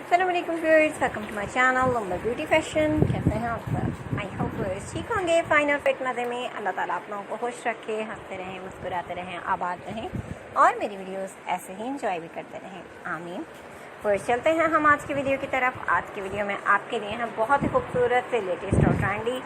अस्सलाम वालेकुम viewers, welcome to my channel लंबा ब्यूटी फैशन। कैसे हैं आप सब? आई होप व्यूअर्स ठीक होंगे, फाइन और फिट मज़े में। अल्लाह ताला आप लोगों को खुश रखे, हंसते रहें, मुस्कुराते रहें, आबाद रहें और मेरी वीडियोस ऐसे ही इंजॉय भी करते रहें, आमीन। व्यूअर्स चलते हैं हम आज की वीडियो की तरफ। आज की वीडियो में आपके लिए हैं बहुत ही खूबसूरत से लेटेस्ट और trendy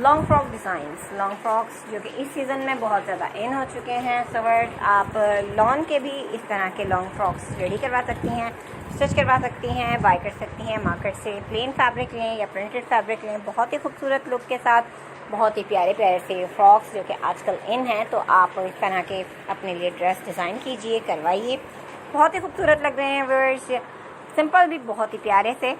long frock designs. Long frocks जो कि इस सीज़न में बहुत ज़्यादा इन हो चुके हैं। सो व्यूअर्स आप लॉन के भी इस तरह के लॉन्ग फ्रॉक्स रेडी करवा सकती हैं, स्टिच करवा सकती हैं, बाय कर सकती हैं मार्केट से। प्लेन फैब्रिक लें या प्रिंटेड फैब्रिक लें, बहुत ही खूबसूरत लुक के साथ बहुत ही प्यारे प्यारे से फ्रॉक्स जो कि आजकल इन हैं, तो आप इस तरह के अपने लिए ड्रेस डिज़ाइन कीजिए, करवाइए। बहुत ही खूबसूरत लग रहे हैं व्यूअर्स, सिंपल भी बहुत ही प्यारे से।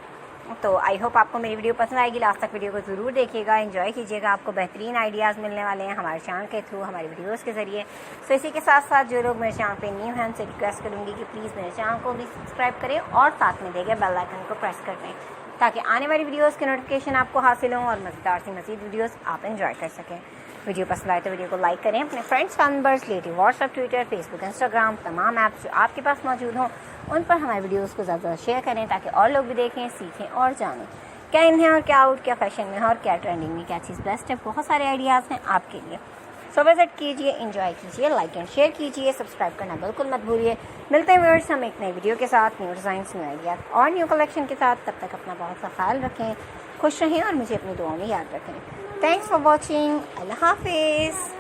तो आई होप आपको मेरी वीडियो पसंद आएगी। लास्ट तक वीडियो को ज़रूर देखिएगा, एंजॉय कीजिएगा। आपको बेहतरीन आइडियाज़ मिलने वाले हैं हमारे चैनल के थ्रू, हमारी वीडियोस के ज़रिए। तो इसी के साथ साथ जो लोग मेरे चैनल पे न्यू हैं उनसे रिक्वेस्ट करूँगी कि प्लीज़ मेरे चैनल को भी सब्सक्राइब करें और साथ में देगा बेल आइकन को प्रेस कर दें, ताकि आने वाली वीडियोज़ के नोटिफिकेशन आपको हासिल हों और मज़ेदार से मज़ीद वीडियोज़ आप एंजॉय कर सकें। वीडियो पसंद आए तो वीडियो को लाइक करें, अपने friends family members relative WhatsApp, Twitter, Facebook, Instagram तमाम ऐप्स जो आपके पास मौजूद हों उन पर हमारे वीडियोस को ज़्यादा शेयर करें, ताकि और लोग भी देखें, सीखें और जानें क्या इन है और क्या आउट, क्या फैशन में है और क्या ट्रेंडिंग में क्या चीज़ बेस्ट है। बहुत सारे आइडियाज़ हैं आपके लिए। सो विजिट कीजिए, एंजॉय कीजिए, लाइक एंड शेयर कीजिए, सब्सक्राइब करना बिल्कुल मत भूलिए। मिलते हैं व्यूअर्स हम एक नई वीडियो के साथ, न्यू डिज़ाइंस, न्यू आइडियाज़ और न्यू कलेक्शन के साथ। तब तक अपना बहुत सा ख्याल रखें, खुश रहें और मुझे अपनी दुआओं में याद रखें। Thanks for watching. अल्लाह हाफिज़।